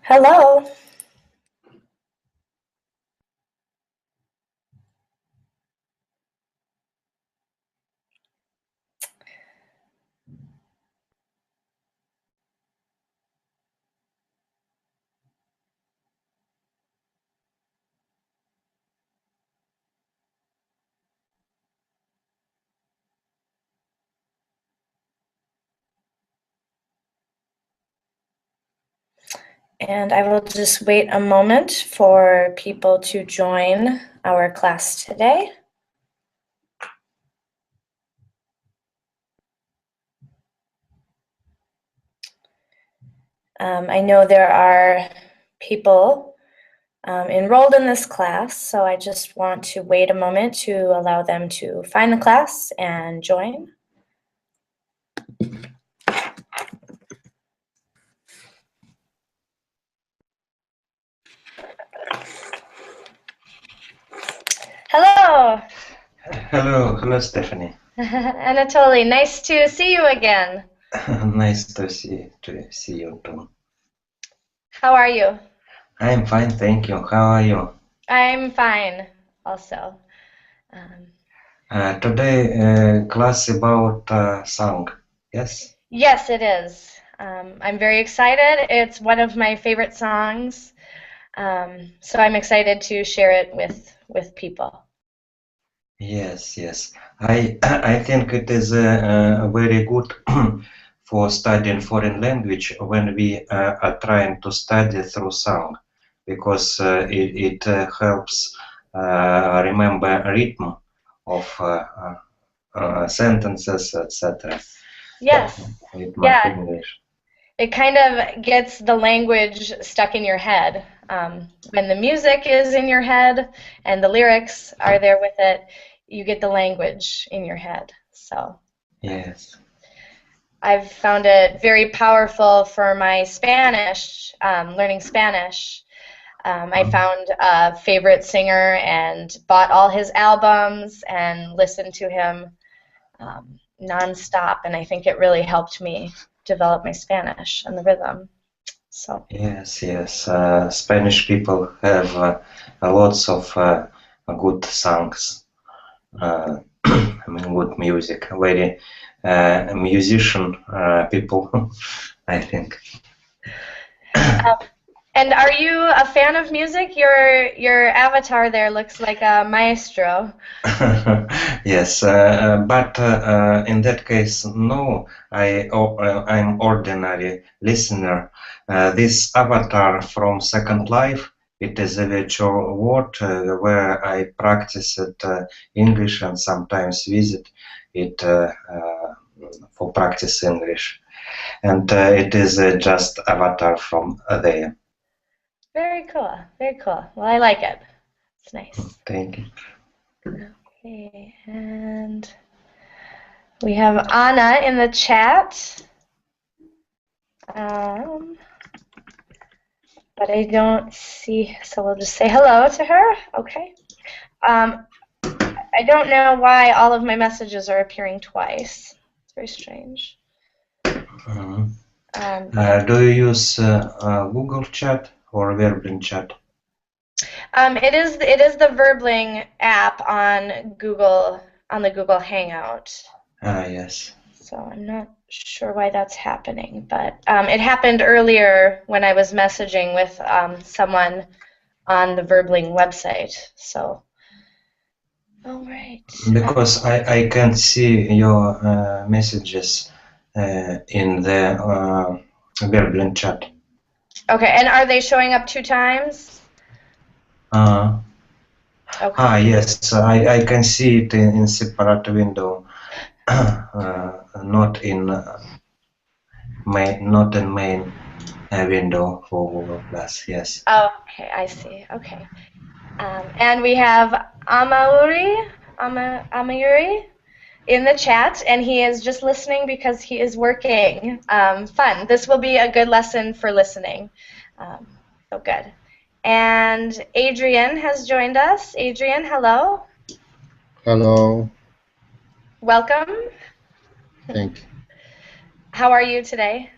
Hello. And I will just wait a moment for people to join our class today. I know there are people enrolled in this class, so I just want to wait a moment to allow them to find the class and join. Hello. Hello, Stephanie. Anatoly, nice to see you again. Nice to see you too. How are you? I'm fine, thank you. How are you? I'm fine, also. Today, class about song. Yes. Yes, it is. I'm very excited. It's one of my favorite songs, so I'm excited to share it with people. Yes. I think it is very good for studying foreign language when we are trying to study through song, because it helps remember rhythm of sentences, etc. Yes, Rhythm of yeah, English. it kind of gets the language stuck in your head. When the music is in your head and the lyrics are there with it, you get the language in your head. So Yes. I've found it very powerful for my Spanish, learning Spanish. I found a favorite singer and bought all his albums and listened to him nonstop, and I think it really helped me develop my Spanish and the rhythm. So Yes. Spanish people have lots of good songs. I mean, good music. Very musician people, I think. and are you a fan of music? Your avatar there looks like a maestro. Yes, but in that case, no. I'm ordinary listener. This avatar from Second Life, it is a virtual world where I practice it, English, and sometimes visit it for practice English, and it is just avatar from there. Very cool. Very cool. Well, I like it. It's nice. Thank you. Okay, and we have Anna in the chat. But I don't see, so we'll just say hello to her. Okay. I don't know why all of my messages are appearing twice. It's very strange. Mhm. Do you use Google Chat or Verbling Chat? It is the Verbling app on the Google Hangout. Yes. So I'm not sure why that's happening, but it happened earlier when I was messaging with someone on the Verbling website. So, all right. Because I can't see your messages in the Verbling Chat. Okay, and are they showing up 2 times? Okay. Yes, I can see it in separate window, not in main window for Google Plus. Yes. Oh, okay, I see. Okay. And we have Amayuri in the chat, and he is just listening because he is working. Fun. This will be a good lesson for listening. So good. And Adrian has joined us. Adrian, hello. Hello, Welcome. thank you. How are you today?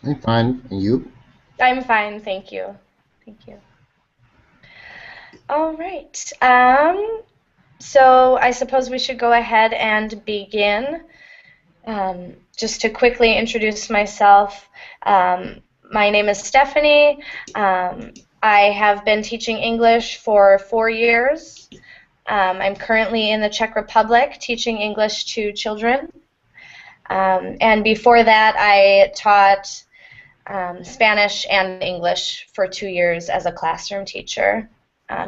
I'm fine, and you? I'm fine, thank you. Thank you. All right. So I suppose we should go ahead and begin. Just to quickly introduce myself, my name is Stephanie. I have been teaching English for 4 years. I'm currently in the Czech Republic teaching English to children. And before that, I taught Spanish and English for 2 years as a classroom teacher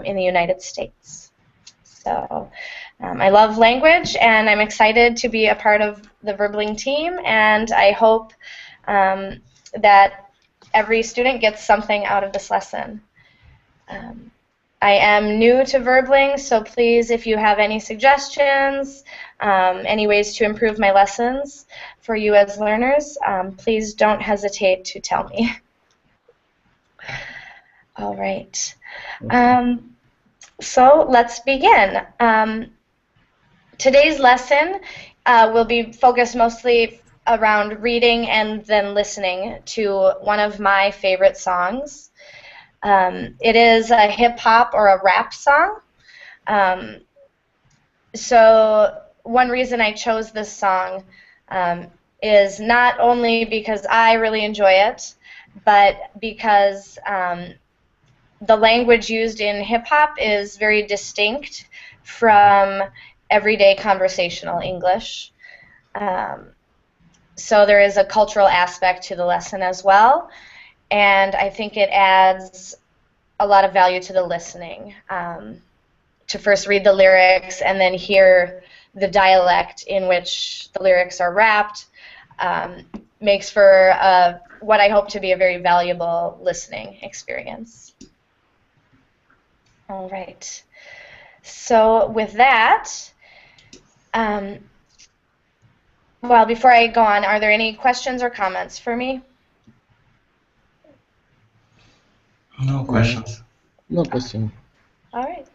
in the United States. So I love language, and I'm excited to be a part of the Verbling team, and I hope that every student gets something out of this lesson. I am new to Verbling, so please, if you have any suggestions, any ways to improve my lessons for you as learners, please don't hesitate to tell me. All right. So let's begin. Today's lesson will be focused mostly around reading and then listening to one of my favorite songs. It is a hip-hop or a rap song. So one reason I chose this song is not only because I really enjoy it, but because the language used in hip-hop is very distinct from everyday conversational English. So there is a cultural aspect to the lesson as well, and I think it adds a lot of value to the listening. To first read the lyrics and then hear the dialect in which the lyrics are rapped makes for what I hope to be a very valuable listening experience. All right. So with that, well, before I go on, are there any questions or comments for me? No questions. No question. All right.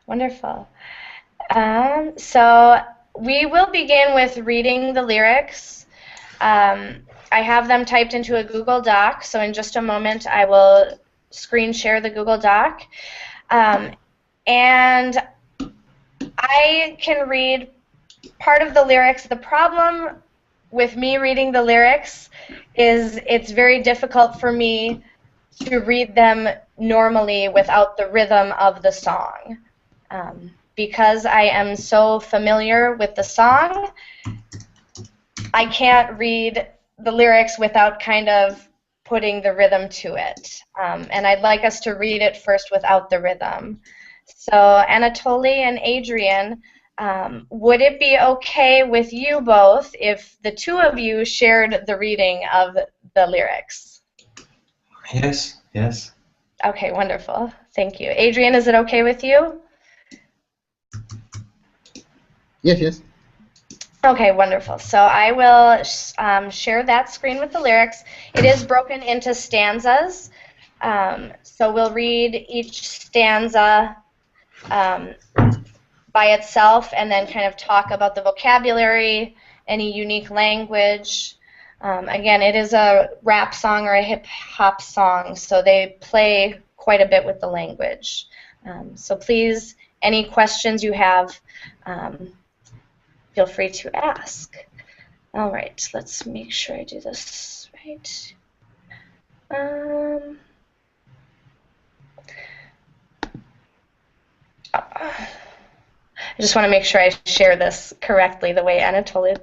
Wonderful. So we will begin with reading the lyrics. I have them typed into a Google Doc, so in just a moment I will screen share the Google Doc. And I can read part of the lyrics. The problem with me reading the lyrics is it's very difficult for me to read them normally without the rhythm of the song. Because I am so familiar with the song, I can't read the lyrics without kind of putting the rhythm to it. And I'd like us to read it first without the rhythm. So Anatoly and Adrian, would it be okay with you both if the two of you shared the reading of the lyrics? Yes, yes. Okay, wonderful. Thank you. Adrian, is it okay with you? Yes, yes. Okay, wonderful. So I will share that screen with the lyrics. It is broken into stanzas. So we'll read each stanza by itself and then kind of talk about the vocabulary, any unique language. Again, it is a rap song or a hip-hop song, so they play quite a bit with the language. So please, any questions you have, feel free to ask. All right, let's make sure I do this right. I just want to make sure I share this correctly the way Anatoly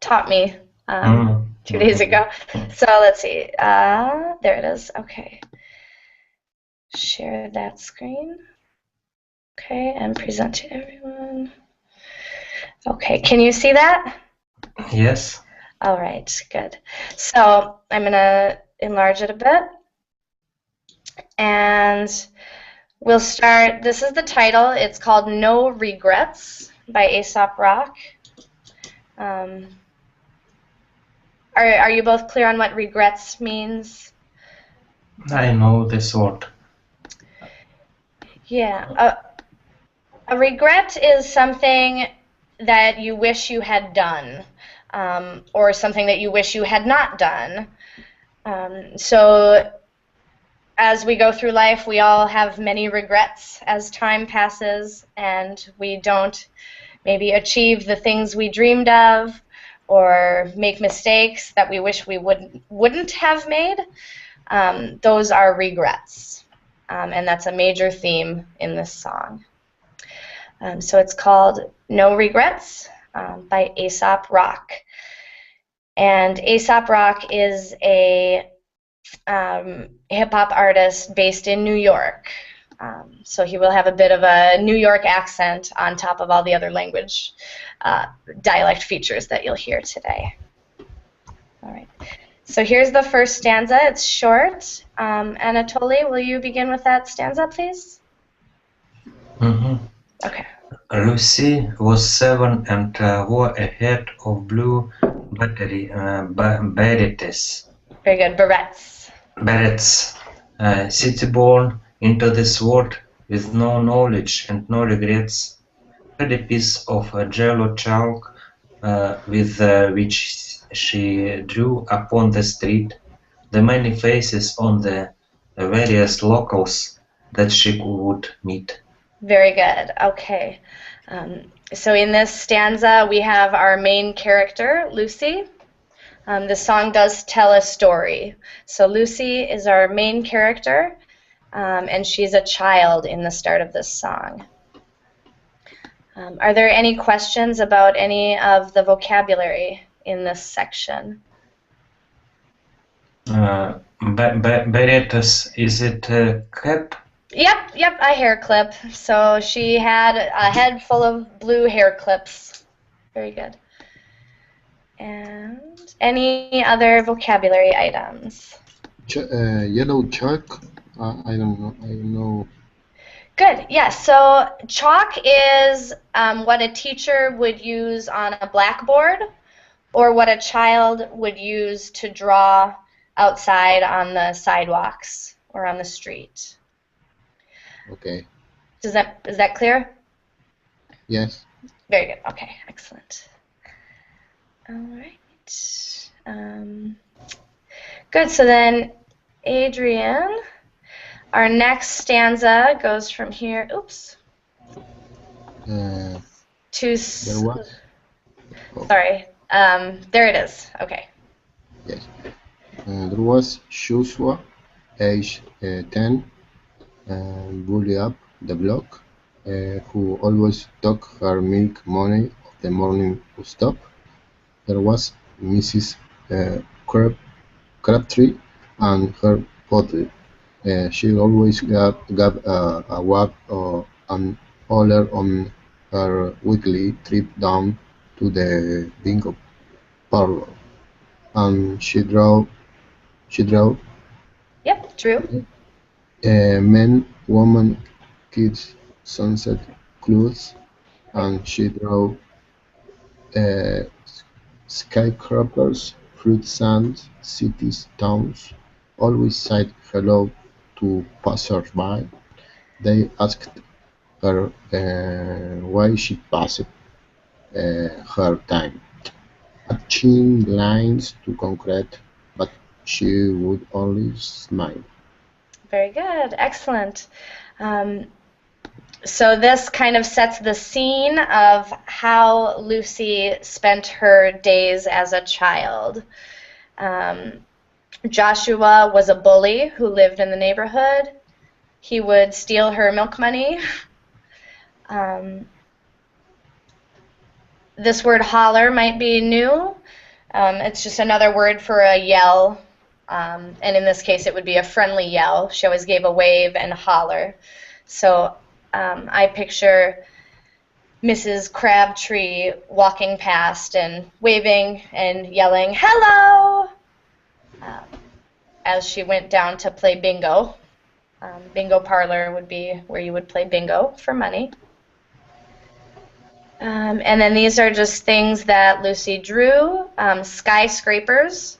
taught me 2 days ago. So let's see. There it is. Okay. Share that screen. Okay, and present to everyone. Okay, can you see that? Yes. All right, good. So I'm going to enlarge it a bit. And we'll start. This is the title. It's called No Regrets by Aesop Rock. Are you both clear on what regrets means? I know this word. Yeah. A regret is something that you wish you had done, or something that you wish you had not done. So as we go through life, we all have many regrets as time passes and we don't maybe achieve the things we dreamed of or make mistakes that we wish we wouldn't have made. Those are regrets. And that's a major theme in this song. So it's called No Regrets by Aesop Rock. And Aesop Rock is a hip-hop artist based in New York. So he will have a bit of a New York accent on top of all the other language dialect features that you'll hear today. All right. So here's the first stanza. It's short. Anatoly, will you begin with that stanza, please? Mhm. Okay. Lucy was 7 and wore a hat of blue berets. Very good. Barrettes. Berets, city-born into this world with no knowledge and no regrets, had a piece of jello chalk with which she drew upon the street the many faces on the various locals that she would meet. Very good. Okay. So in this stanza, we have our main character, Lucy. The song does tell a story. So Lucy is our main character, and she's a child in the start of this song. Are there any questions about any of the vocabulary in this section? Beretas, is it a cap? Yep, a hair clip. So she had a head full of blue hair clips. Very good. And any other vocabulary items? Yellow chalk. I don't know. I know. Good, yes. So chalk is what a teacher would use on a blackboard or what a child would use to draw outside on the sidewalks or on the street. Okay. Is that clear? Yes. Very good. Okay, excellent. All right. Good. So then, Adrian, our next stanza goes from here. Oops. There To. was. Oh, Sorry. There it is. Okay. yes. There was Joshua, age 10, bully up the block, who always took her milk money of the morning to stop. There was Mrs. Crabtree and her pottery. She always gave a wag or an holler on her weekly trip down to the bingo parlor, and she drew Yep, Drew. men, women, kids, sunset clothes, and she drew uh, skyscrapers, fruit stands, cities, towns. Always said hello to passers-by. They asked her why she passed her time. Etching lines to concrete, but she would only smile. Very good. Excellent. So this kind of sets the scene of how Lucy spent her days as a child. Joshua was a bully who lived in the neighborhood. He would steal her milk money. This word holler might be new. It's just another word for a yell. And in this case, it would be a friendly yell. She always gave a wave and a holler. So I picture Mrs. Crabtree walking past and waving and yelling, "Hello!" As she went down to play bingo. Bingo parlor would be where you would play bingo for money. And then these are just things that Lucy drew. Skyscrapers.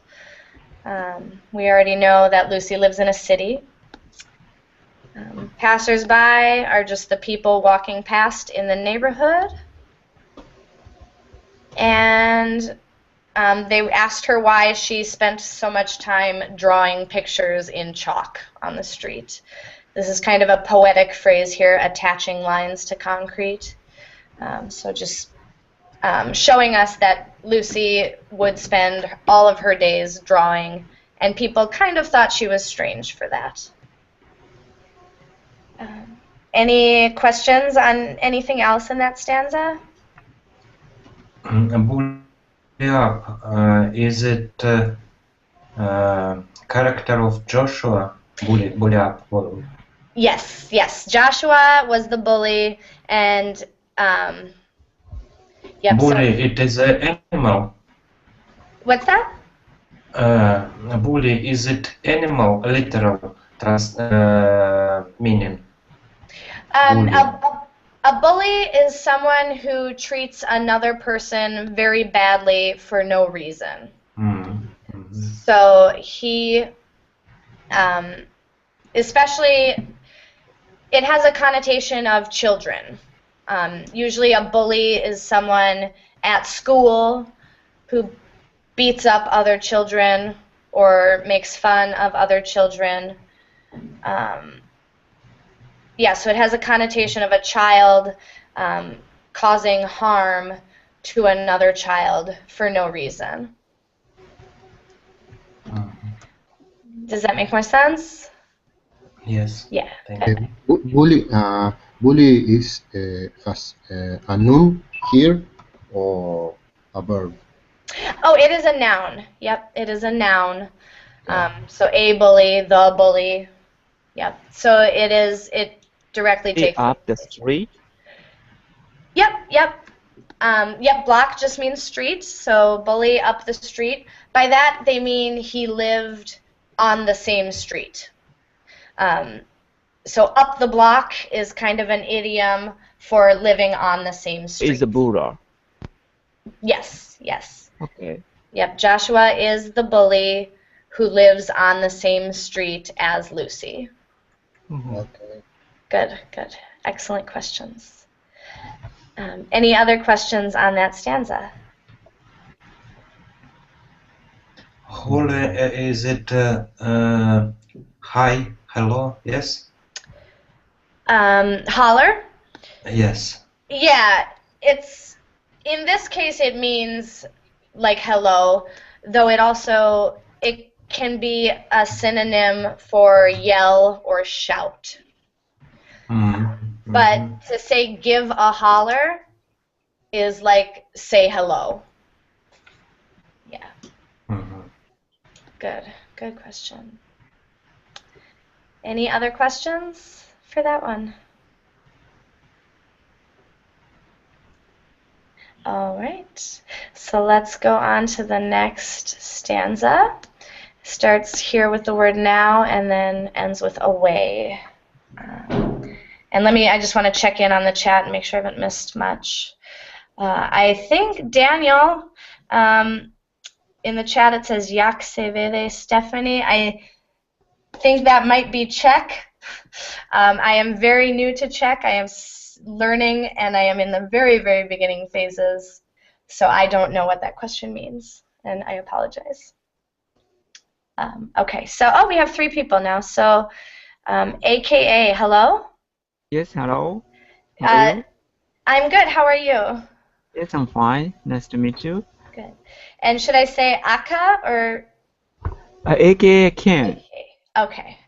We already know that Lucy lives in a city. Passers-by are just the people walking past in the neighborhood. And They asked her why she spent so much time drawing pictures in chalk on the street. This is kind of a poetic phrase here, attaching lines to concrete. So just showing us that Lucy would spend all of her days drawing, and people kind of thought she was strange for that. Any questions on anything else in that stanza? Is it character of Joshua? Bully up. Yes, yes. Joshua was the bully, and yep. Bully, So, it is an animal. what's that? Bully, is it animal? Literal meaning. A bully is someone who treats another person very badly for no reason. So he, especially, it has a connotation of children. Usually a bully is someone at school who beats up other children or makes fun of other children. Yeah, so it has a connotation of a child causing harm to another child for no reason. Does that make more sense? Yes. Yeah. Bully is has a noun here or a verb? Oh, it is a noun. Yep, it is a noun. So a bully, the bully. Yep. So it directly takes up the street. Yep. Yep, block just means street, so bully up the street. By that, they mean he lived on the same street. So up the block is kind of an idiom for living on the same street. Is a bully. Yes. Okay. Yep, Joshua is the bully who lives on the same street as Lucy. Okay. Good. Excellent questions. Any other questions on that stanza? Is it hi, hello, yes? Holler? Yes. Yeah, in this case it means like hello, though it can be a synonym for yell or shout. But to say give a holler is like say hello. Yeah. Good question. Any other questions for that one? All right, so let's go on to the next stanza. Starts here with the word now and then ends with away. And I just want to check in on the chat and make sure I haven't missed much. I think Daniel, in the chat it says Jak se vede Stephanie. I think that might be Czech. I am very new to Czech. I am learning and I am in the very, very beginning phases. So I don't know what that question means, and I apologize. Okay, so we have 3 people now. So AKA, hello? Yes, hello. How are you? I'm good. How are you? Yes, I'm fine. Nice to meet you. Good. And should I say Aka or? AKA Ken. Okay.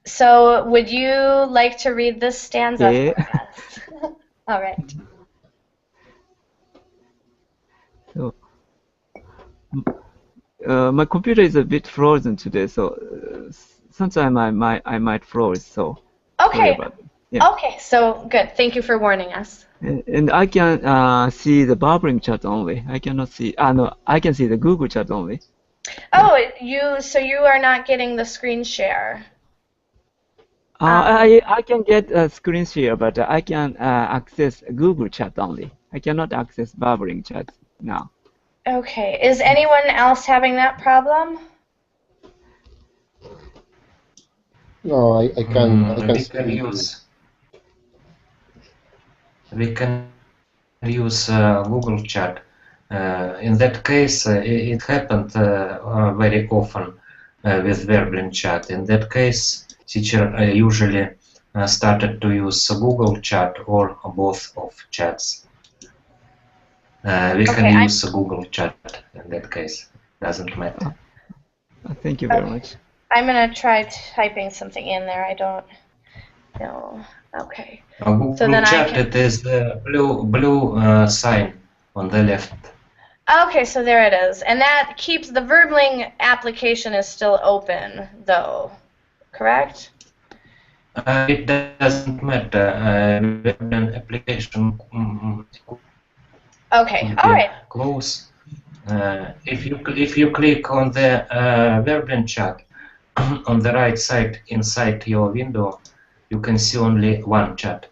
So would you like to read this stanza for us? All right. So, my computer is a bit frozen today, so sometimes I might freeze. So. Okay. Yeah. Okay. So good. Thank you for warning us. And I can see the bubbling chat only. I cannot see. No, I can see the Google chat only. Oh, so you are not getting the screen share. I can get a screen share, but I can access Google chat only. I cannot access bubbling chat now. Okay. Is anyone else having that problem? No, I can. We can use Google Chat. In that case, it happened very often with Verbling chat. In that case, teacher usually started to use Google Chat or both of chats. We Okay, can use Google Chat in that case. Doesn't matter. Thank you very much. I'm gonna try typing something in there. I don't know. Okay. Google So then Chat, I can... it is the blue sign on the left. Okay, so there it is. And that keeps the Verbling application is still open, though, correct? It doesn't matter. Verbling application Okay, all right. close. If you click on the Verbling chat on the right side inside your window, you can see only one chat.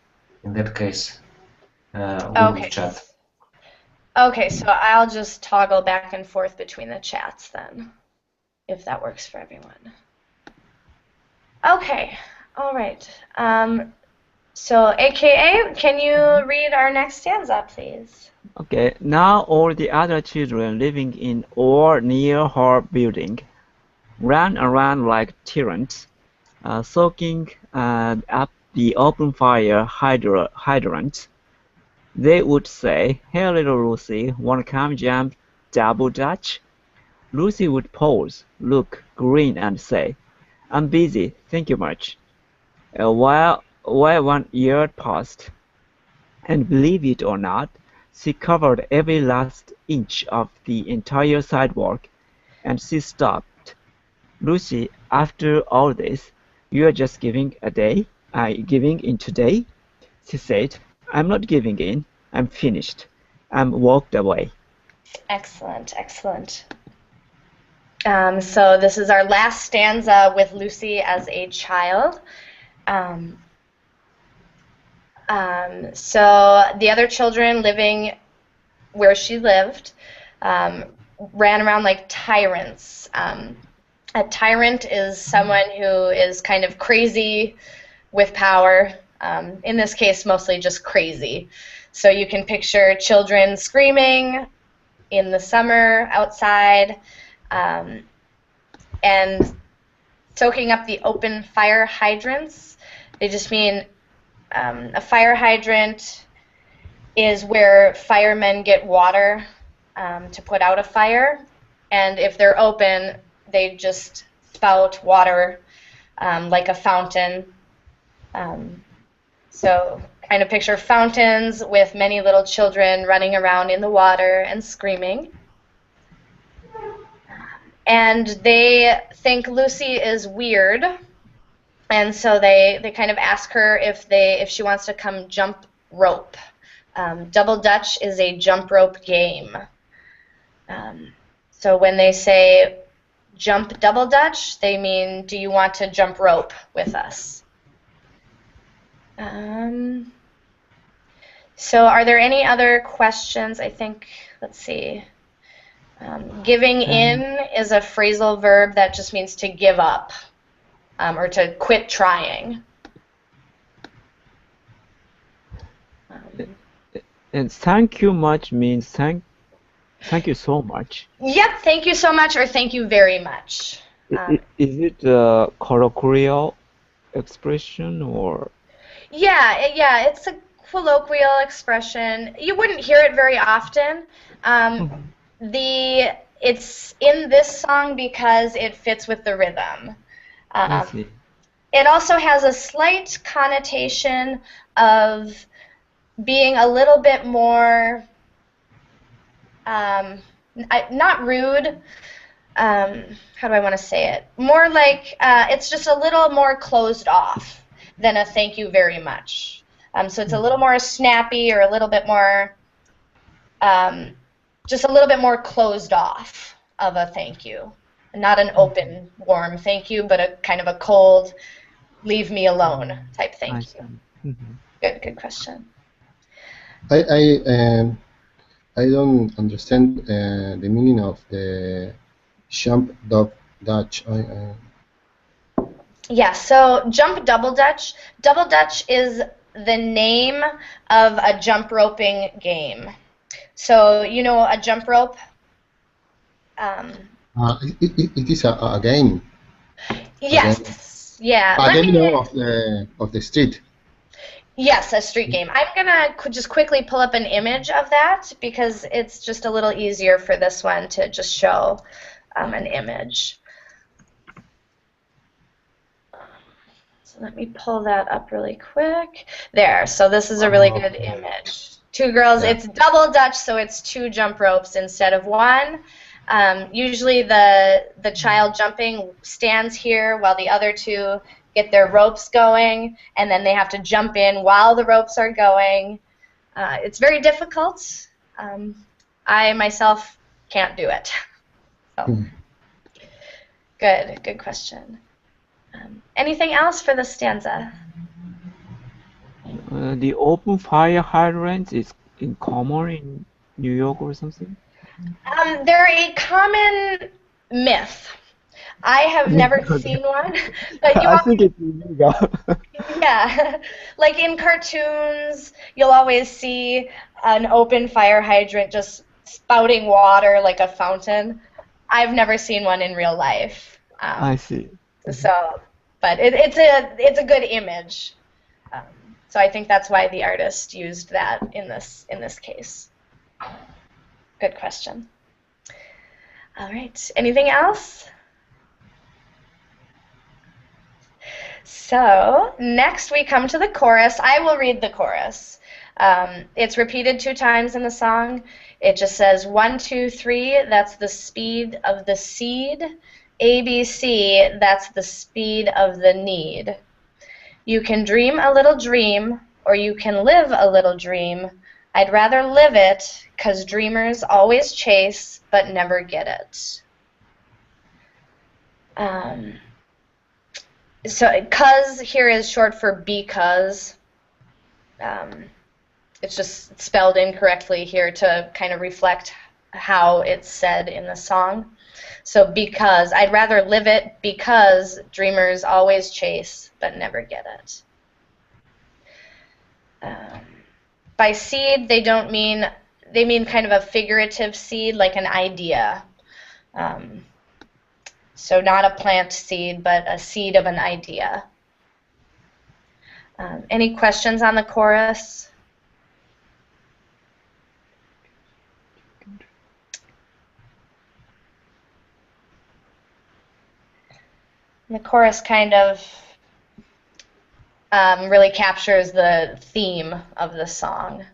In that case, Google Chat. Okay, so I'll just toggle back and forth between the chats then, if that works for everyone. Okay, all right. So AKA, can you read our next stanza, please? Okay, now all the other children living in or near her building ran around like tyrants, soaking up the open fire hydrant. They would say, "Hey, little Lucy, wanna come jump double dutch?" Lucy would pause, look, grin, and say, "I'm busy, thank you much." While 1 year passed, and believe it or not, she covered every last inch of the entire sidewalk, and she stopped. "Lucy, after all this, you are just giving in today?" She said. "I'm not giving in. I'm finished." And walked away. Excellent, excellent. So this is our last stanza with Lucy as a child. So the other children living where she lived ran around like tyrants. A tyrant is someone who is kind of crazy with power. In this case, mostly just crazy. So you can picture children screaming in the summer outside and soaking up the open fire hydrants. They just mean a fire hydrant is where firemen get water to put out a fire, and if they're open, they just spout water like a fountain. So kind of picture fountains with many little children running around in the water and screaming. And they think Lucy is weird, and so they kind of ask her if she wants to come jump rope. Double Dutch is a jump rope game. So when they say jump double Dutch, they mean, do you want to jump rope with us? So are there any other questions? I think, let's see. Giving in is a phrasal verb that just means to give up or to quit trying. And thank you much means thank you so much. Yep, thank you so much or thank you very much. Is it a colloquial expression or? Yeah, it's a colloquial expression. You wouldn't hear it very often. It's in this song because it fits with the rhythm. I see. It also has a slight connotation of being a little bit more, not rude, how do I want to say it? More like it's just a little more closed off than a thank you very much. So it's a little more snappy or a little bit more, just a little bit more closed off of a thank you. Not an open, warm thank you, but a kind of a cold, leave me alone type thank you. Good question. I don't understand the meaning of the jump Dutch. Yeah, so jump double Dutch. Double Dutch is the name of a jump roping game. So, you know, a jump rope? Um, It is a game. yes. Yeah. A Let game, me. of the street. Yes, a street game. I'm gonna just quickly pull up an image of that because it's just a little easier for this one to just show an image. So let me pull that up really quick. There, so this is a really good image. Two girls, Yeah. it's double Dutch, so it's 2 jump ropes instead of 1. Usually the child jumping stands here while the other 2 get their ropes going, and then they have to jump in while the ropes are going. It's very difficult. I myself can't do it. So, good question. Anything else for this stanza? The open fire hydrant is common in New York or something? They're a common myth. I have never seen one, but you I think it's illegal. yeah, like in cartoons, you'll always see an open fire hydrant just spouting water like a fountain. I've never seen one in real life. I see. So, but it's a good image. So I think that's why the artist used that in this case. Good question. All right. Anything else? So next we come to the chorus. I will read the chorus. It's repeated 2 times in the song. It just says 1, 2, 3. That's the speed of the seed. ABC. That's the speed of the need. You can dream a little dream, or you can live a little dream. I'd rather live it, 'cause dreamers always chase, but never get it. So, 'cause here is short for because. It's just spelled incorrectly here to kind of reflect how it's said in the song. So because, I'd rather live it because dreamers always chase but never get it. By seed, they mean kind of a figurative seed, like an idea. So not a plant seed, but a seed of an idea. Any questions on the chorus? The chorus kind of really captures the theme of the song,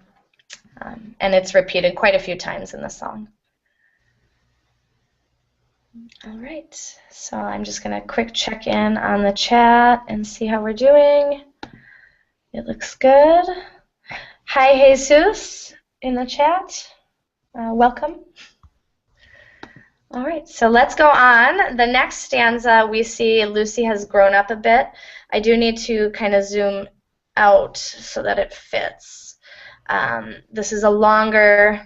and it's repeated quite a few times in the song. All right, so I'm just going to quick check in on the chat and see how we're doing. It looks good. Hi, Jesus, in the chat. Welcome. All right, so let's go on. The next stanza, we see Lucy has grown up a bit. I do need to kind of zoom out so that it fits. This is a longer,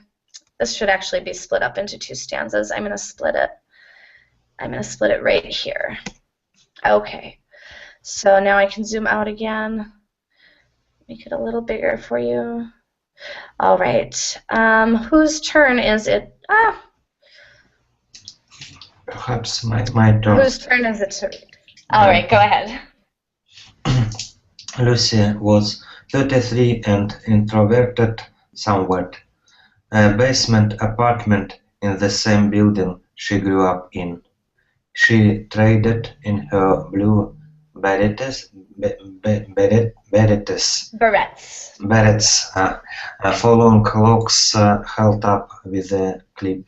this should actually be split up into 2 stanzas. I'm going to split it right here. Okay, so now I can zoom out again. Make it a little bigger for you. All right, whose turn is it? Perhaps my turn. Whose turn is it to read? All right, go ahead. Lucy was 33 and introverted somewhat. A basement apartment in the same building she grew up in. She traded in her blue berets for long locks held up with a clip.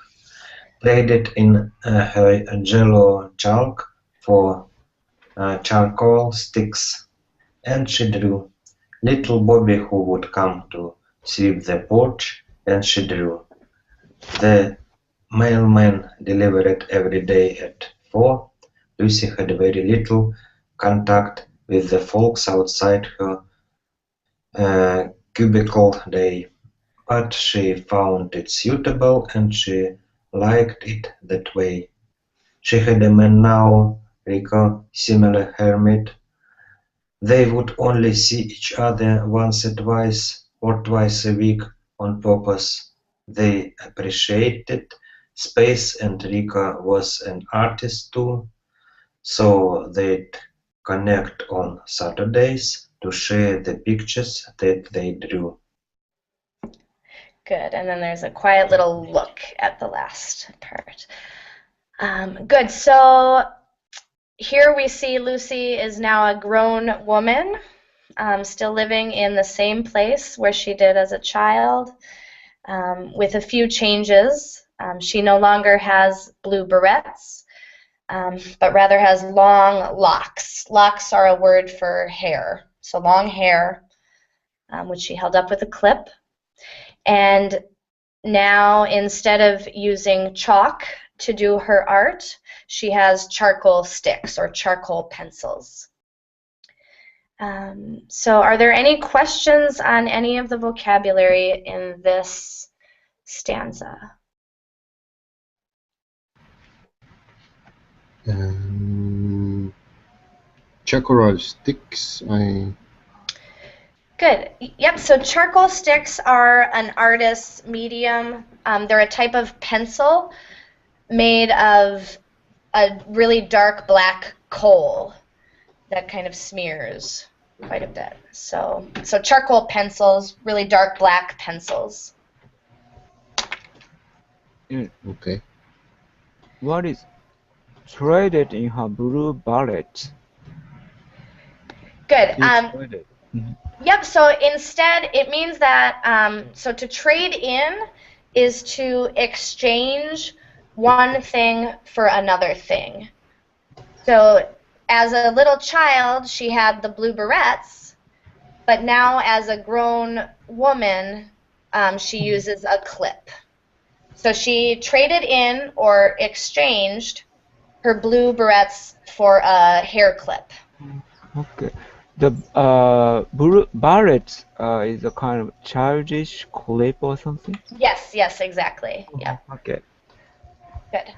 Traded in her jello chalk for charcoal sticks, and she drew little Bobby who would come to sweep the porch, and she drew. The mailman delivered every day at 4. Lucy had very little contact with the folks outside her cubicle day, but she found it suitable and she liked it that way. She had a man now, Rico, similar hermit. They would only see each other once or twice a week on purpose. They appreciated space, and Rika was an artist too, so they'd connect on Saturdays to share the pictures that they drew. Good. And then there's a quiet little look at the last part. Good. So here we see Lucy is now a grown woman, still living in the same place where she did as a child, with a few changes. She no longer has blue barrettes, but rather has long locks. Locks are a word for hair, so long hair, which she held up with a clip. And now, instead of using chalk to do her art, she has charcoal sticks or charcoal pencils. So are there any questions on any of the vocabulary in this stanza? Charcoal sticks. Good. Yep, so charcoal sticks are an artist's medium. They're a type of pencil made of a really dark black coal that kind of smears quite a bit. So charcoal pencils, really dark black pencils. Okay. What is traded in her blue barrette? Good. Traded. Yep, so instead it means that, so to trade in is to exchange one thing for another thing. So as a little child, she had the blue barrettes, but now as a grown woman, she uses a clip. So she traded in or exchanged her blue barrettes for a hair clip. Okay. The blue barrette is a kind of childish clip or something? Yes, exactly. Yeah. Okay. Good.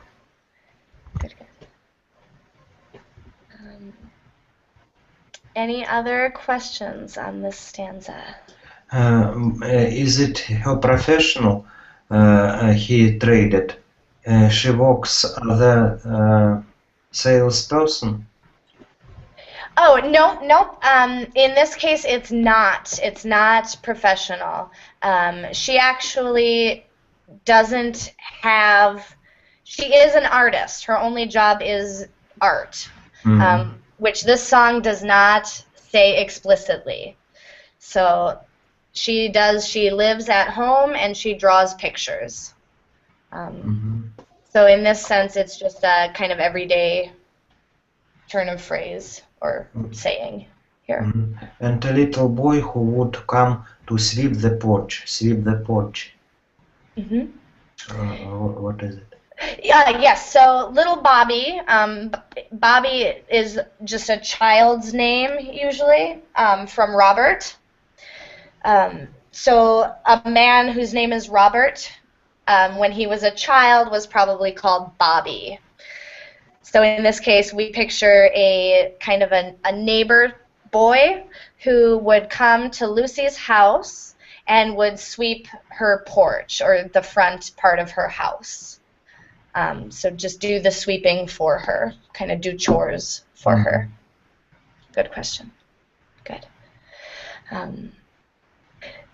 Any other questions on this stanza? Is it her professional he traded? She works as a salesperson? Oh, nope. In this case, it's not. It's not professional. She actually doesn't have. She is an artist. Her only job is art, which this song does not say explicitly. So she does. She lives at home and she draws pictures. So in this sense, it's just a kind of everyday turn of phrase or saying here. And a little boy who would come to sweep the porch. What is it? Yes, so little Bobby. Bobby is just a child's name usually, from Robert. So a man whose name is Robert, when he was a child, was probably called Bobby. So in this case, we picture a kind of a neighbor boy who would come to Lucy's house and would sweep her porch or the front part of her house. So just do the sweeping for her, kind of do chores for her. Good question. Good.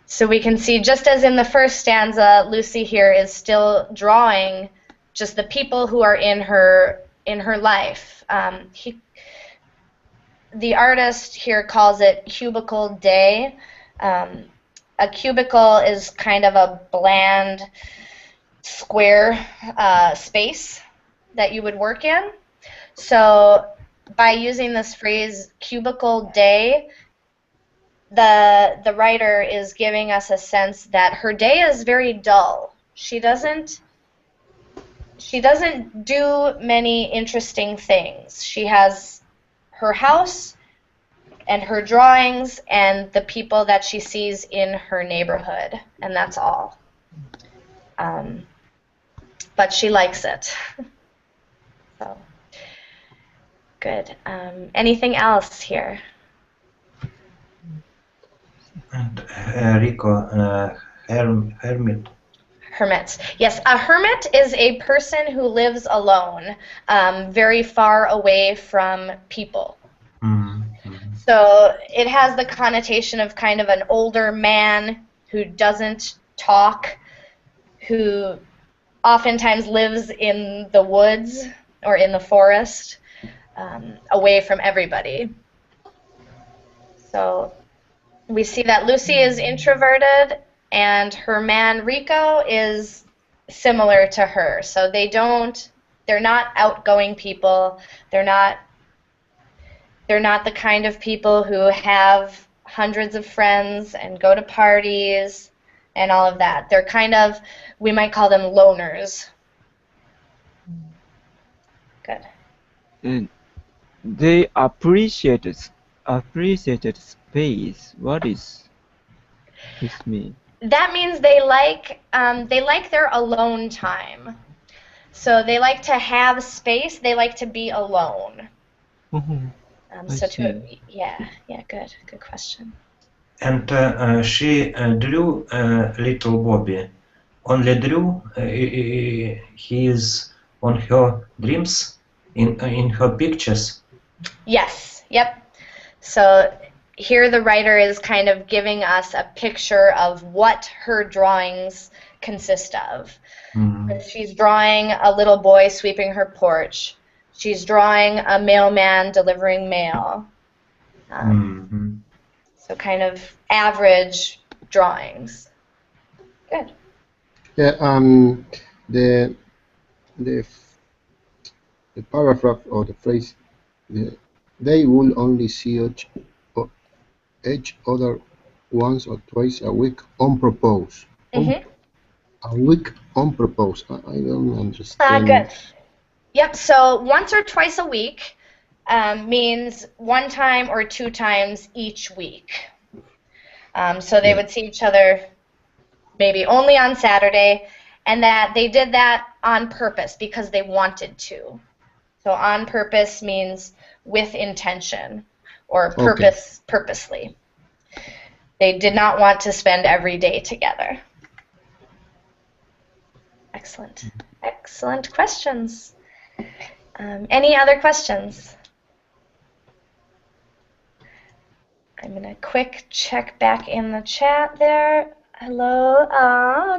So we can see, just as in the first stanza, Lucy here is still drawing just the people who are in her life. The artist here calls it cubicle day. A cubicle is kind of a bland square space that you would work in. So by using this phrase cubicle day, the writer is giving us a sense that her day is very dull. She doesn't do many interesting things. She has her house and her drawings and the people that she sees in her neighborhood, and that's all. But she likes it. So, good. Anything else here? And Rico, hermit. Hermits. Yes, a hermit is a person who lives alone, very far away from people. So it has the connotation of kind of an older man who doesn't talk, who oftentimes lives in the woods or in the forest, away from everybody. So we see that Lucy is introverted, and her man Rico is similar to her. So they're not outgoing people. They're not the kind of people who have hundreds of friends and go to parties and all of that. They're kind of, we might call them loners. Good. And they appreciated space. What is this mean? That means they like their alone time. So they like to have space. They like to be alone. Good question. And she drew little Bobby. Only drew. He is on her dreams, in her pictures. Yes. Yep. So here the writer is kind of giving us a picture of what her drawings consist of. She's drawing a little boy sweeping her porch. She's drawing a mailman delivering mail. So kind of average drawings. Good. Yeah, the paragraph or the phrase, they will only see each other once or twice a week on purpose. A week on purpose. I don't understand. Good. Yep. So once or twice a week means one time or two times each week. So they would see each other maybe only on Saturday, and that they did that on purpose because they wanted to. So on purpose means with intention or purposely. They did not want to spend every day together. Excellent. Excellent questions. Any other questions? I'm going to quick check back in the chat there. Hello,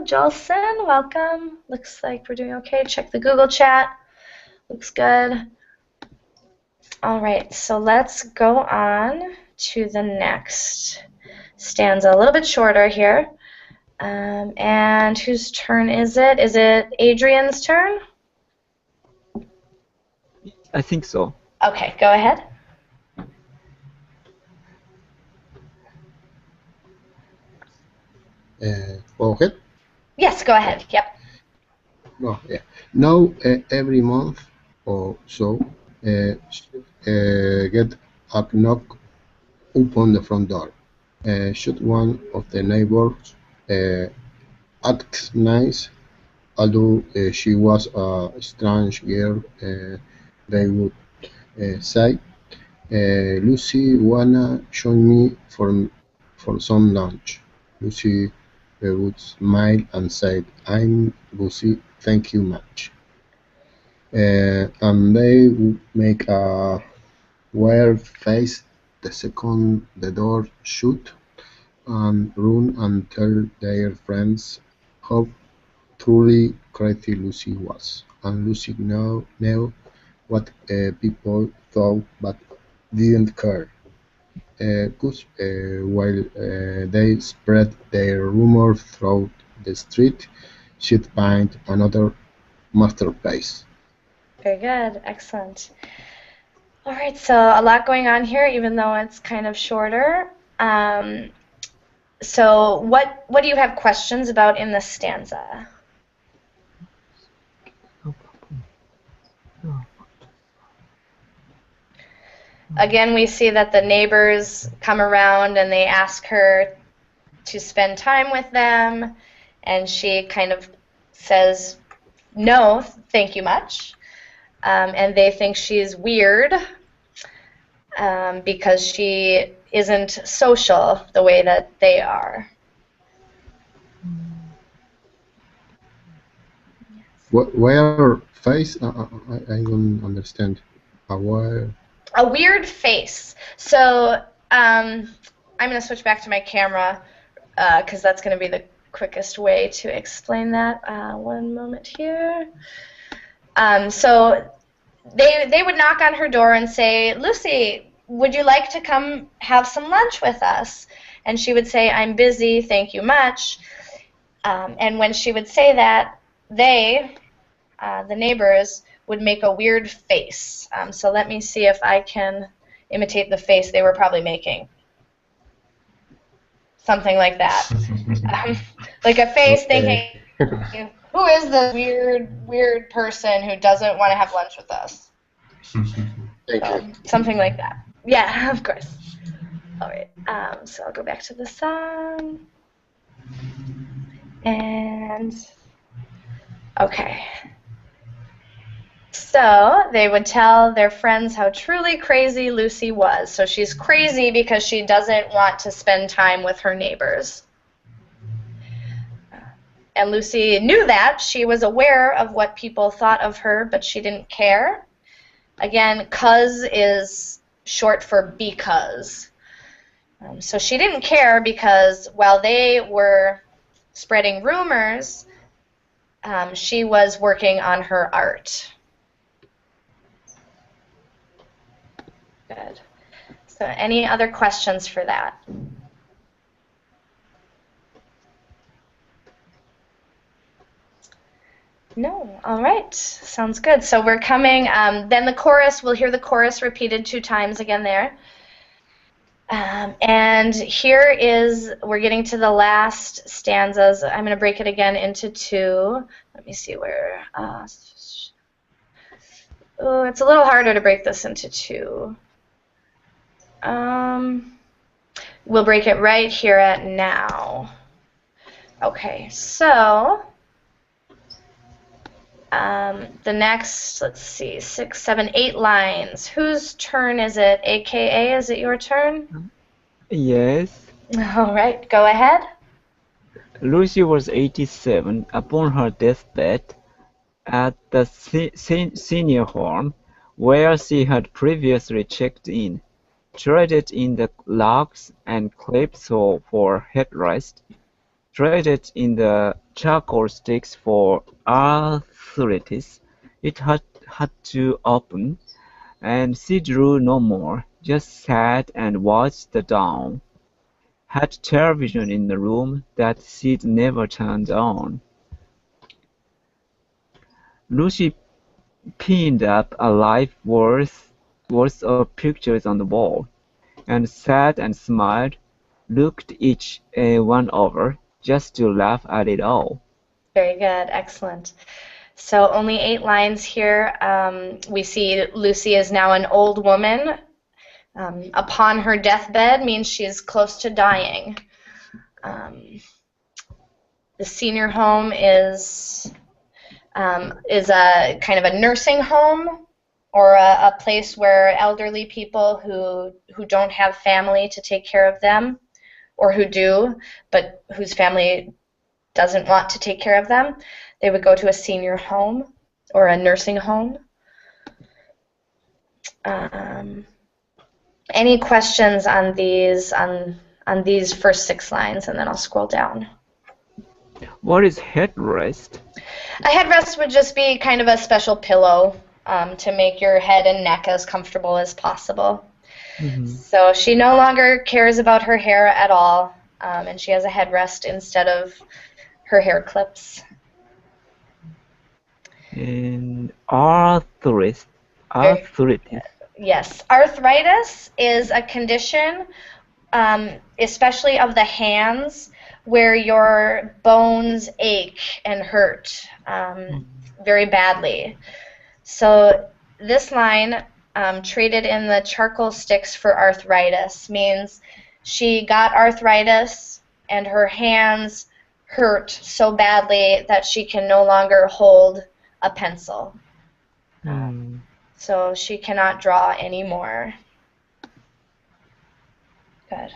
Jolson, welcome. Looks like we're doing okay. Check the Google chat. Looks good. All right, so let's go on to the next stanza. A little bit shorter here. And whose turn is it? Is it Adrian's turn? I think so. Okay, go ahead. Go ahead. Yes, go ahead. Yep. No, yeah. Now, every month or so, get a knock upon the front door. Should one of the neighbors act nice, although she was a strange girl, they would say, Lucy wanna join me for some lunch. Lucy would smile and said, I'm busy, thank you much. And they would make a weird face the second the door shut and run and tell their friends how truly crazy Lucy was. And Lucy knew what people thought but didn't care. While they spread their rumor throughout the street, she'd find another masterpiece. Very good. Excellent. All right, so a lot going on here, even though it's kind of shorter. So what do you have questions about in this stanza? Again, we see that the neighbors come around and they ask her to spend time with them, and she kind of says, no, thank you much. And they think she's weird because she isn't social the way that they are. Where face? I don't understand. Where? A weird face. So I'm going to switch back to my camera because that's going to be the quickest way to explain that. One moment here. So they would knock on her door and say, "Lucy, would you like to come have some lunch with us?" And she would say, "I'm busy, thank you much." And when she would say that, they, the neighbors, would make a weird face. So let me see if I can imitate the face they were probably making. Something like that. Like a face Okay. thinking, who is this weird person who doesn't want to have lunch with us? Thank So, you. something like that. Yeah, of course. All right. So I'll go back to the song. And, okay. So they would tell their friends how truly crazy Lucy was. So she's crazy because she doesn't want to spend time with her neighbors. And Lucy knew that. She was aware of what people thought of her, but she didn't care. Again, cuz is short for because. So she didn't care because while they were spreading rumors, she was working on her art. Good. So any other questions for that? No. All right. Sounds good. So we're coming, then the chorus, we'll hear the chorus repeated 2 times again there. And here is, we're getting to the last stanzas. I'm going to break it again into 2. Let me see where. Oh, it's a little harder to break this into 2. We'll break it right here at now. Okay, so the next, let's see, 6, 7, 8 lines. Whose turn is it? AKA, is it your turn? Yes. All right, go ahead. Lucy was 87 upon her deathbed at the senior home where she had previously checked in, traded in the logs and clips for headrest, traded in the charcoal sticks for arthritis. It had to open, and she drew no more, just sat and watched the dawn. Had television in the room that she'd never turned on. Lucy pinned up a life worth of pictures on the wall, and sat and smiled, looked each one over, just to laugh at it all. Very good, excellent. So only 8 lines here. We see Lucy is now an old woman. Upon her deathbed means she's close to dying. The senior home is a kind of a nursing home or a place where elderly people who don't have family to take care of them, or who do, but whose family doesn't want to take care of them, they would go to a senior home or a nursing home. Any questions on these first 6 lines, and then I'll scroll down. What is headrest? A headrest would just be kind of a special pillow to make your head and neck as comfortable as possible. Mm-hmm. So she no longer cares about her hair at all, and she has a headrest instead of her hair clips. And arthritis. Yes, arthritis is a condition, especially of the hands, where your bones ache and hurt very badly. So this line, traded in the charcoal sticks for arthritis, means she got arthritis and her hands hurt so badly that she can no longer hold a pencil. So she cannot draw anymore. Good.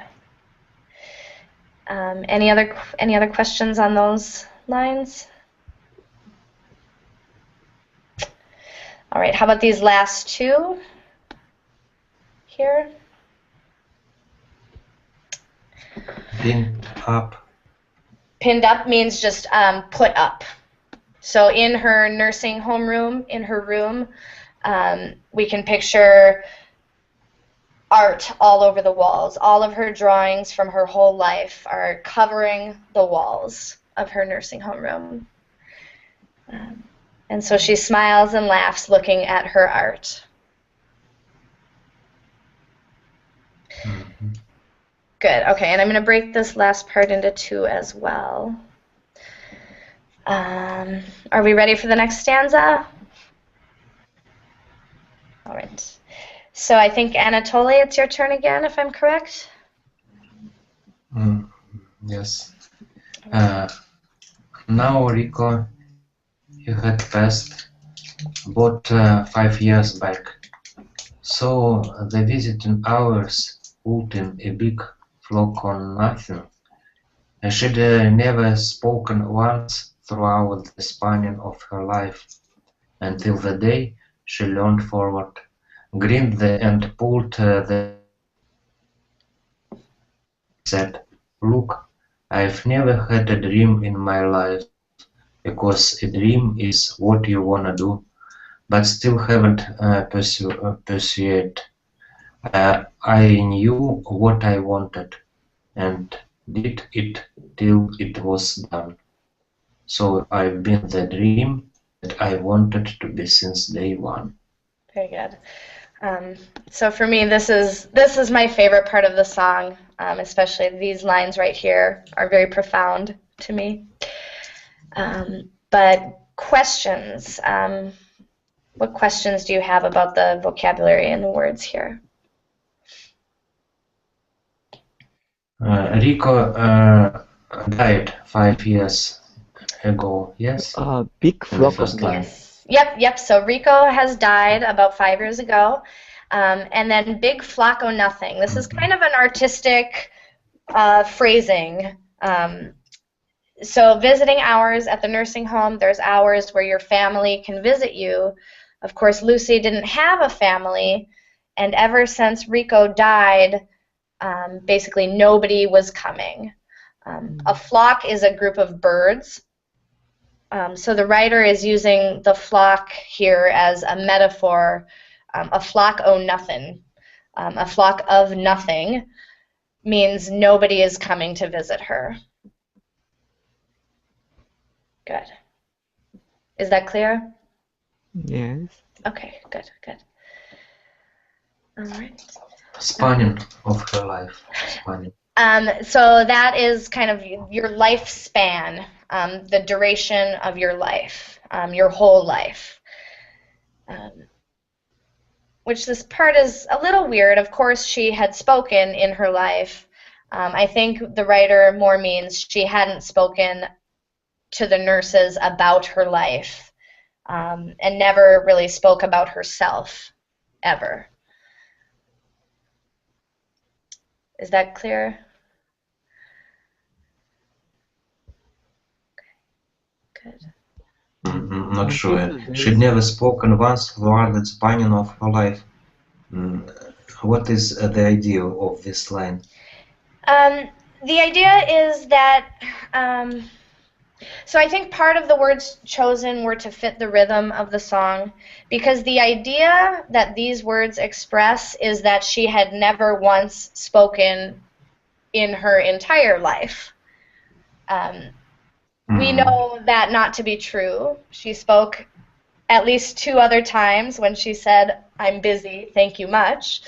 Any other questions on those lines? All right, how about these last two here? Pinned up. Pinned up means just put up. So in her nursing home room, in her room, we can picture art all over the walls. All of her drawings from her whole life are covering the walls of her nursing home room. And so she smiles and laughs looking at her art. Mhm. Good, okay, and I'm going to break this last part into two as well. Are we ready for the next stanza? All right. So I think, Anatoly, it's your turn again, if I'm correct? Yes. Now, Rico, you had passed about 5 years back. So the visiting hours put in a big flock on nothing. She'd never spoken once throughout the span of her life, until the day she leaned forward, grinned and pulled the said, "Look, I've never had a dream in my life, because a dream is what you wanna do, but still haven't pursued. I knew what I wanted, and did it till it was done. So I've been the dream that I wanted to be since day one." Very good. So for me, this is my favorite part of the song, especially these lines right here are very profound to me. But questions, what questions do you have about the vocabulary and the words here? Rico died 5 years ago, yes? Big In the flock of first line. Yep. So Rico has died about 5 years ago. And then big flock o' nothing. This is kind of an artistic phrasing. So visiting hours at the nursing home, there's hours where your family can visit you. Of course, Lucy didn't have a family, and ever since Rico died, basically nobody was coming. A flock is a group of birds. So the writer is using the flock here as a metaphor, a flock o' nothing. A flock of nothing means nobody is coming to visit her. Good. Is that clear? Yes. Okay, good. All right. Spanning of her life. Spanning. So that is kind of your lifespan, the duration of your life, your whole life. Which this part is a little weird. Of course, she had spoken in her life. I think the writer more means she hadn't spoken to the nurses about her life, and never really spoke about herself, ever. Is that clear? Good. Not sure. She'd never spoken once throughout the span of her life. What is the idea of this line? The idea is that, so I think part of the words chosen were to fit the rhythm of the song, because the idea that these words express is that she had never once spoken in her entire life. We know that not to be true. She spoke at least 2 other times when she said, "I'm busy, thank you much."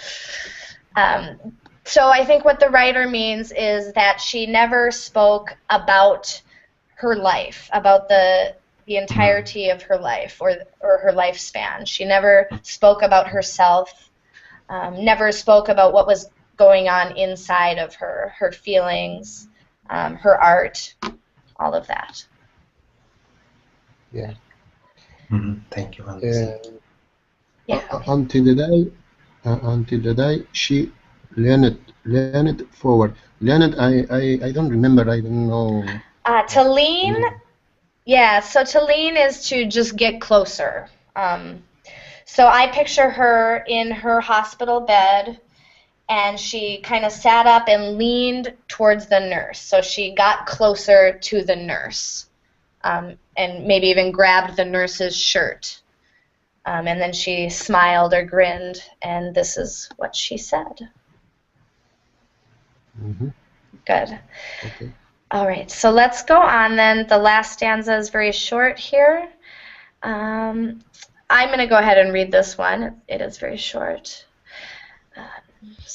So I think what the writer means is that she never spoke about her life, about the entirety of her life or her lifespan. She never spoke about herself, never spoke about what was going on inside of her, her feelings, her art, all of that. Yeah. Thank you. Until the day she leaned forward. Leaned, I don't remember. I don't know. To lean, yeah. So to lean is to just get closer. So I picture her in her hospital bed, and she kind of sat up and leaned towards the nurse. So she got closer to the nurse, and maybe even grabbed the nurse's shirt. And then she smiled or grinned, and this is what she said. Mm-hmm. Good. Okay. All right, so let's go on then. The last stanza is very short here. I'm going to go ahead and read this one. It is very short.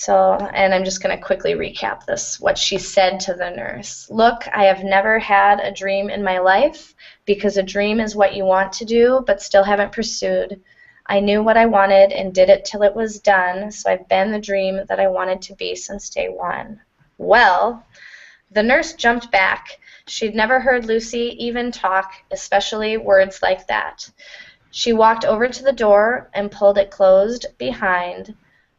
And I'm just going to quickly recap this, what she said to the nurse. Look, I have never had a dream in my life, because a dream is what you want to do but still haven't pursued. I knew what I wanted and did it till it was done, so I've been the dream that I wanted to be since day one. Well, the nurse jumped back. She'd never heard Lucy even talk, especially words like that. She walked over to the door and pulled it closed behind.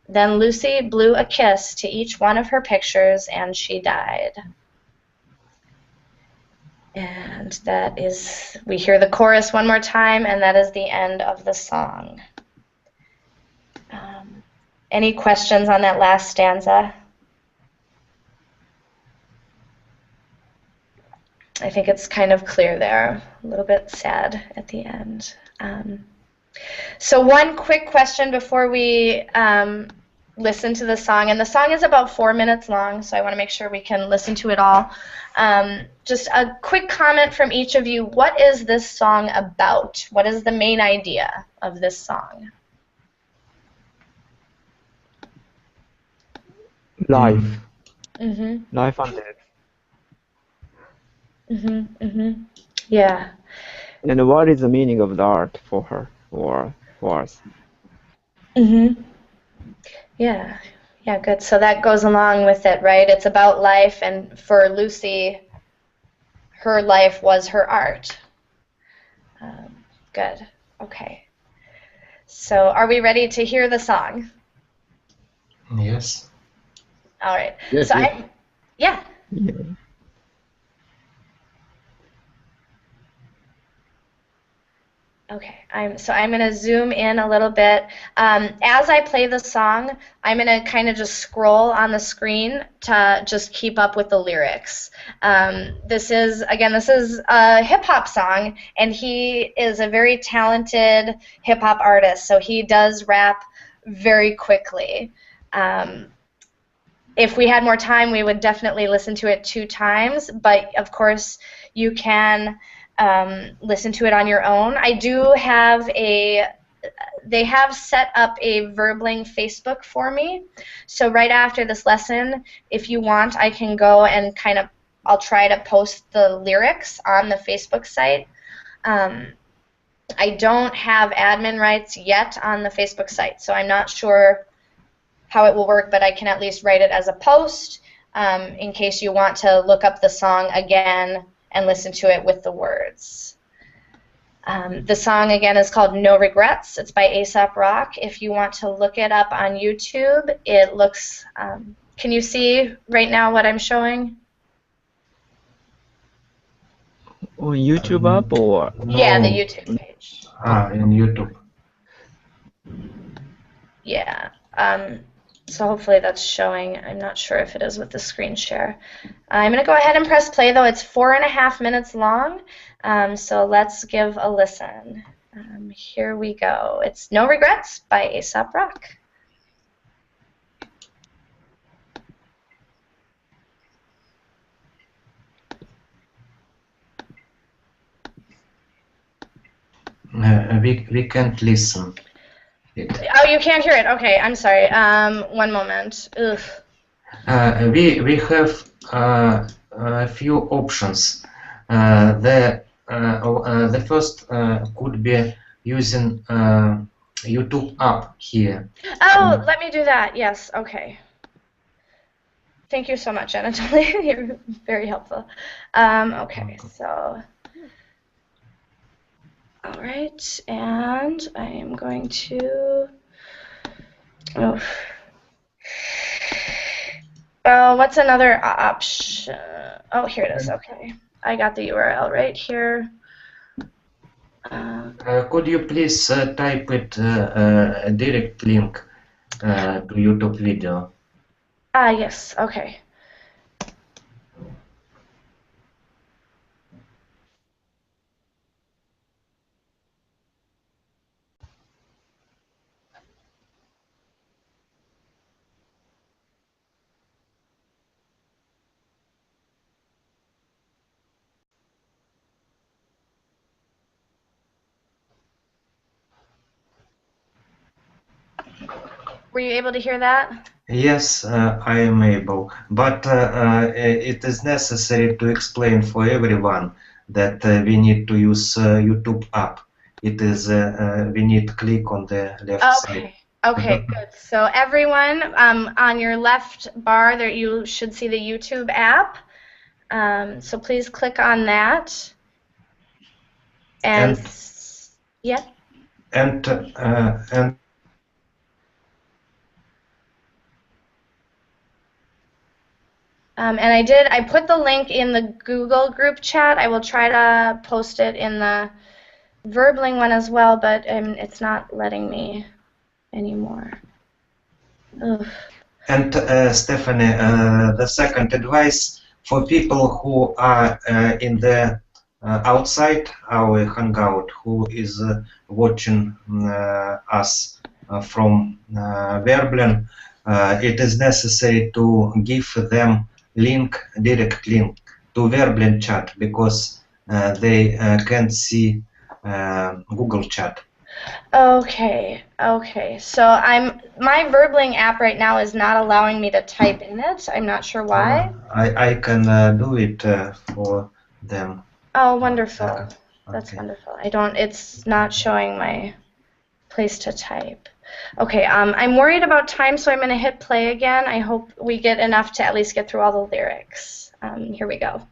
Then Lucy blew a kiss to each one of her pictures, and she died. And that is, we hear the chorus one more time, and that is the end of the song. Any questions on that last stanza? I think it's kind of clear there, a little bit sad at the end. So one quick question before we listen to the song, and the song is about 4 minutes long, so I want to make sure we can listen to it all. Just a quick comment from each of you. What is this song about? What is the main idea of this song? Life. Mm-hmm. Life and death. Mm-hmm. Mm-hmm. Yeah. And what is the meaning of the art for her, for us? Mm-hmm. Yeah. Yeah, good. So that goes along with it, right? It's about life, and for Lucy, her life was her art. Good. Okay. So are we ready to hear the song? Yes. All right. Yes, So yes. yeah. Yeah. Okay, so I'm going to zoom in a little bit. As I play the song, I'm going to kind of just scroll on the screen to just keep up with the lyrics. This is a hip-hop song, and he is a very talented hip-hop artist, so he does rap very quickly. If we had more time, we would definitely listen to it 2 times, but of course you can listen to it on your own. I do have they have set up a Verbling Facebook for me, so right after this lesson, if you want, I can go and I'll try to post the lyrics on the Facebook site. I don't have admin rights yet on the Facebook site, so I'm not sure how it will work, but I can at least write it as a post in case you want to look up the song again and listen to it with the words. The song, again, is called No Regrets. It's by A$AP Rock. If you want to look it up on YouTube, it looks... can you see right now what I'm showing? On YouTube up or? No. Yeah, the YouTube page. In YouTube. Yeah. So hopefully that's showing. I'm not sure if it is with the screen share. I'm going to go ahead and press play, though. It's 4.5 minutes long, so let's give a listen. Here we go. It's No Regrets by A$AP Rock. We can't listen it. Oh, you can't hear it. Okay, I'm sorry. One moment. Ugh. We have a few options. The first could be using YouTube app here. Oh, let me do that. Yes, okay. Thank you so much, Anatoly. You're very helpful. Okay, so... All right, and I am going to... Oh, what's another option? Oh, here it is. Okay, I got the URL right here. Could you please type it a direct link to YouTube video? Yes, okay. Were you able to hear that? Yes, I am able, but it is necessary to explain for everyone that we need to use YouTube app. It is we need to click on the left side. Okay, good. So everyone, on your left bar there you should see the YouTube app. So please click on that. And yeah. And And I put the link in the Google group chat. I will try to post it in the Verbling one as well, but it's not letting me anymore. Ugh. And Stephanie, the second advice for people who are in the outside our hangout, who is watching us from Verblen, it is necessary to give them direct link to Verblen chat because they can't see Google chat. Okay. So my Verbling app right now is not allowing me to type in it. I'm not sure why. I can do it for them. Oh, wonderful. Okay. That's wonderful. It's not showing my place to type. Okay, I'm worried about time, so I'm going to hit play again. I hope we get enough to at least get through all the lyrics. Here we go.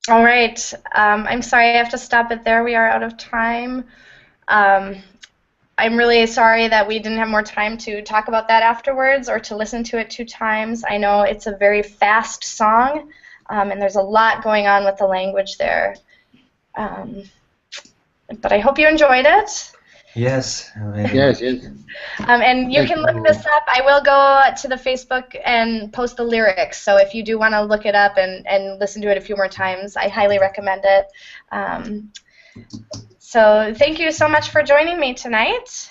All right. I'm sorry I have to stop it there. We are out of time. I'm really sorry that we didn't have more time to talk about that afterwards or to listen to it 2 times. I know it's a very fast song, and there's a lot going on with the language there. But I hope you enjoyed it. Yes, very Yes, much. yes. And you Thank can look you. this up. I will go to the Facebook and post the lyrics. So if you do want to look it up and listen to it a few more times, I highly recommend it. So thank you so much for joining me tonight.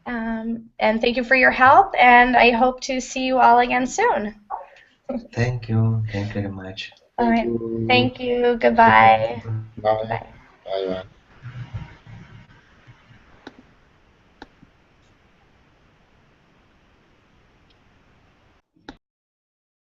And thank you for your help. And I hope to see you all again soon. Thank you. Thank you very much. All Thank right. you. Thank you. Goodbye. Bye. Bye. Bye. Bye.